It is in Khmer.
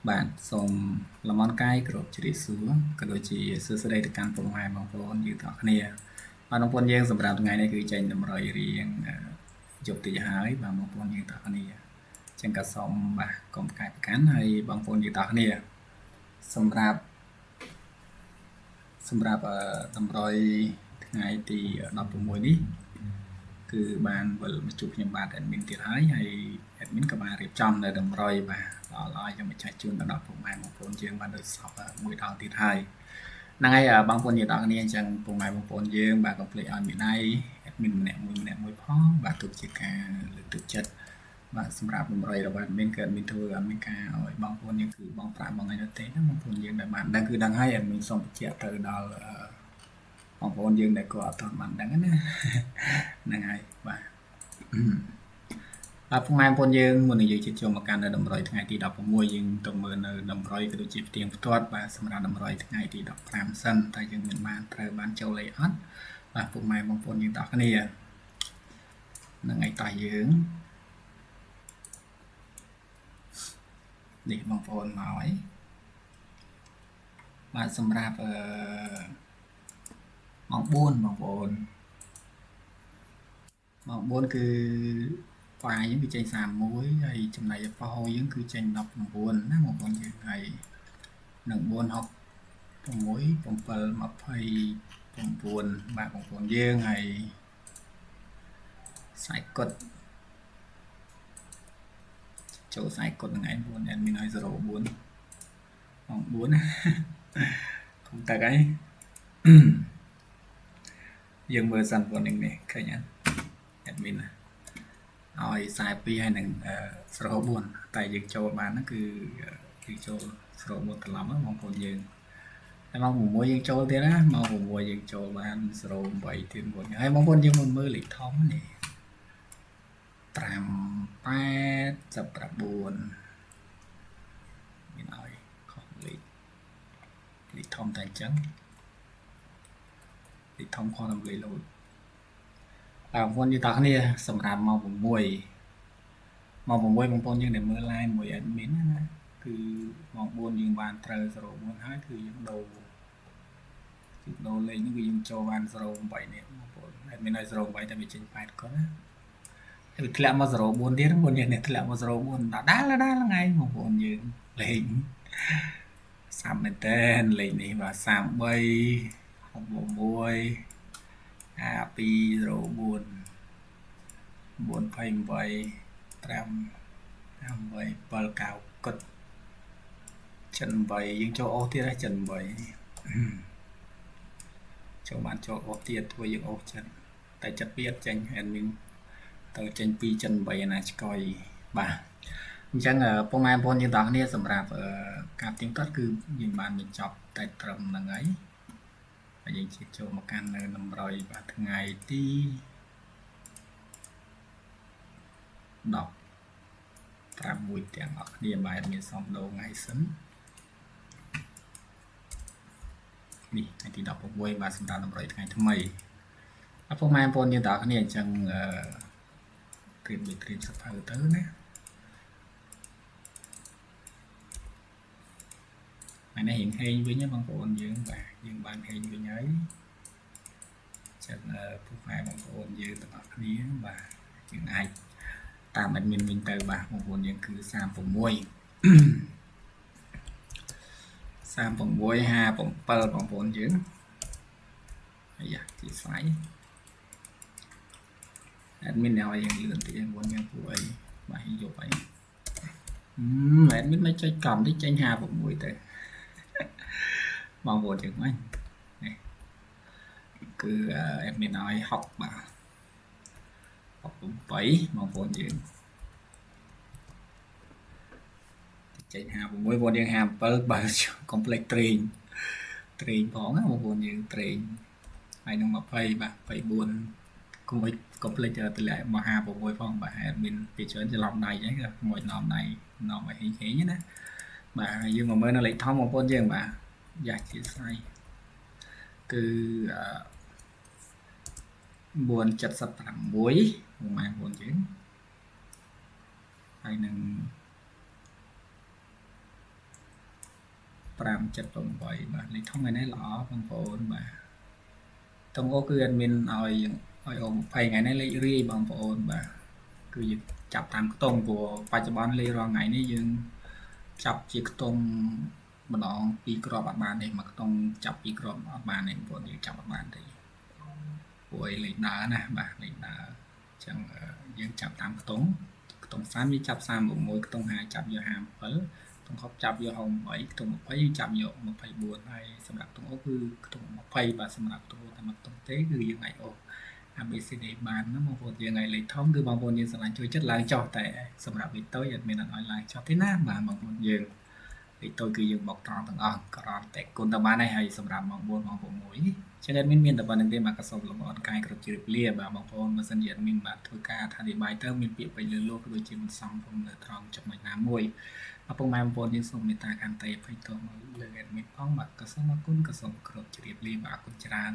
បាទសូមលំអរកាយគ្រប់ជ្រាបសួរក៏ដូចជាសួស្តីទៅកាន់ពុកម៉ែបងប្អូនយើងទាំងអស់គ្នាបាទបងប្អូនយើងសម្រាប់ថ្ងៃនេះគឺចេញតម្រុយរៀងយប់តិចហើយបាទបងប្អូនយើងទាំងអស់គ្នាចឹងក៏សូមបាទកុំកាយប្រកាន់ហើយបងប្អូនយើងទាំងអស់គ្នាសម្រាប់តម្រុយថ្ងៃទី16នេះគឺបានវិលមកជួបខ្ញុំបាទ admin ទៀតហើយ admin ក៏បានរៀបចំនៅតម្រុយបាទដល់ឲ្យខ្ញុំបញ្ជាក់ជូនទៅដល់ពុកម៉ែបងប្អូនយើងបានដោយសពមួយដងទៀតហើយហ្នឹងហើយបងប្អូនយើងទាំងគ្នាអញ្ចឹងពុកម៉ែបងប្អូនយើងបាទកុំភ្លេចឲ្យមានដៃ admin ម្នាក់មួយផងបាទទុកជាការលើកទឹកចិត្តបាទសម្រាប់តម្រុយរបស់ admin គឺ admin ធ្វើអត់មានការឲ្យបងប្អូនយើងគឺបងប្រាក់បងអីនោះទេណាបងប្អូនយើងដែលបានដឹងគឺដឹងហើយ admin សូមបញ្ជាក់ទៅដល់បងប្អូនយើងដែលគាត់អត់ទាន់បានដឹងណាហ្នឹងហើយបាទពុកម៉ែបងប្អូនយើងមុននឹងយើងជិះចូលមកកាន់នៅតម្រុយថ្ងៃទី16យើងទៅមើលនៅតម្រុយក៏ដូចជាផ្ទៀងផ្ទាត់បាទសម្រាប់តម្រុយថ្ងៃទី15សិនតែយើងមិនបានត្រូវបានចូលអីអត់បាទពុកម៉ែបងប្អូនយើងទាំងគ្នានឹងឯតោះយើងនេះបងប្អូនមកហើយបាទសម្រាប់ម៉ោង4បងប្អូនម៉ោង4គឺផ្កាយយើងគឺចេញ31ហើយចំណែកប៉ោះយើងគឺចេញ19ណាបងប្អូនយើងហើយនឹង4 6 7 29បាទបងប្អូនយើងហើយខ្សែកុដចូលខ្សែកុដនឹងឯង4 admin ឲ្យ04ម៉ោង4ណាកុំតាក់អីយើងមើលសិនបងនេះឃើញអត់ admin ណាឲ្យ42ហើយនឹង04តែយើងចូលបានហ្នឹងគឺចូល04ត្រឡប់បងប្អូនយើងហើយម៉ោង6យើងចូលទៀតណាម៉ោង6យើងចូលបាន08ទៀតបងហើយបងប្អូនយើងមើលលេខធំនេះ589មានឲ្យខុសលេខធំតែអញ្ចឹងលេខធំខុសតាមលេខលោតបងប្អូនយើងតោះគ្នាសម្រាប់ម៉ោង6បងប្អូនយើងដែលមើល live មួយ admin ណាគឺម៉ោង4យើងបានត្រូវ04ហើយគឺយើងដូរលេខនេះគឺយើងចូលបាន08នេះបងប្អូន admin ឲ្យ08តែវាចេញ8គាត់ណាហើយធ្លាក់មក04ទៀតបងប្អូនយើងនេះធ្លាក់មក04ដដែលថ្ងៃបងប្អូនយើងលេខសាប់មែនតើលេខនេះបាទ33 66 5204 428 587 9 កុដចិន8យើងចូលអូសទៀតហើយចិន8ចូលបានចូលអូសទៀតធ្វើយើងអូសចិនតែចិត្តវាអត់ចេញ admin ទៅចេញពីចិន8ណាឆ្កយបាទអញ្ចឹងពុកម៉ែបងប្អូនយើងទាំងគ្នាសម្រាប់ការទៀងទាត់គឺយើងបានបញ្ចប់តែត្រឹមហ្នឹងហើយហើយយើងជិះចូលមកកាន់នៅតម្រុយបាទថ្ងៃទី10 6ទាំងអស់គ្នាបែបមានសំដូងថ្ងៃសិននេះថ្ងៃទី16បាទសម្រាប់តម្រុយថ្ងៃថ្មីពុកម៉ែបងប្អូនយើងទាំងអស់គ្នាអញ្ចឹងត្រៀមសភៅទៅណាថ្ងៃនេះហេងវិញបងប្អូនយើងបាទយើងបានហេងវិញហើយចឹងពុកម៉ែបងប្អូនយើងទាំងអស់គ្នាបាទយើងអាចតាម admin វិញទៅបាទបងប្អូនយើងគឺ36 36 57បងប្អូនយើងអាយ៉ាជាស្វ័យ admin ឲ្យយើងលឿនតិចបងប្អូនយើងពួកអីបាទយប់អីadmin មិនចុចកំតិចចេញ56ទៅបងប្អូនយើងហ្នឹងនេះគឺ admin ឲ្យ60បាទ68បងប្អូនយើងចេញ56បងប្អូនយើង57បើកុំភ្លេចត្រេងផងណាបងប្អូនយើងត្រេងហើយនឹង20បាទ24កុំភ្លេចតម្លាក់មក56ផងបាទ admin ពីច្រើនច្រឡំដៃអញ្ចឹងមួយនាំដៃនាំឲ្យហេងណាបាទយើងមកមើលនៅលេខធំបងប្អូនយើងបាទយ៉ាជាស្អីគឺ476ម៉ែបងប្អូនយើងហើយនឹង 578បាទលេខធំថ្ងៃនេះល្អបងប្អូនបាទតងអូគឺ admin ឲ្យអូ20ថ្ងៃនេះលេខរាយបងប្អូនបាទគឺយើងចាប់តាមខ្ទង់ព្រោះបច្ចុប្បន្នលេខរាល់ថ្ងៃនេះយើងចាប់ជាខ្ទង់ម្ដង2គ្រាប់អត់បានទេមួយខ្ទង់ចាប់2គ្រាប់អត់បានទេបងប្អូនយើងចាប់អត់បានទេព្រោះលេខដើរណាបាទលេខដើរអញ្ចឹងយើងចាប់តាមខ្ទង់30យើងចាប់36ខ្ទង់50ចាប់យក57ខ្ទង់60ចាប់យក68ខ្ទង់20ចាប់យក24ហើយសម្រាប់ខ្ទង់អូគឺខ្ទង់20បាទសម្រាប់ខ្ទង់តែមួយខ្ទង់ទេគឺយើងអាចអូABCD បានណាបងប្អូនយើងឲ្យលេខធំគឺបងប្អូនយើងស្រឡាញ់ជួយចិត្តឡើងចុះតែសម្រាប់លេខតូចអត់មានអត់ឲ្យឡើងចុះទេណាបាទបងប្អូនយើងលេខតូចគឺយើងបោកត្រង់ទាំងអស់ក្រំតែគុណទៅបានហើយសម្រាប់ម៉ោង4ម៉ោង6ចឹងអត់មានតែប៉ុណ្្នឹងទេបាទក៏សូមលំអរកាយគ្រប់ជ្រាបលាបាទបងប្អូនបើសិនជាអត់មានបាទធ្វើការអធិប្បាយទៅមានពាក្យពេចន៍លើលោកក៏ដូចជាមិនសមផងនៅត្រង់ចំណុចណាមួយអពុកម៉ែបងប្អូនយើងសូមមេត្តាខន្តីអភ័យទោសមកលើ admin ផងបាទក៏សូមអរគុណក៏សូមគ្រប់ជ្រាបលាបាទអរគុណច្រើន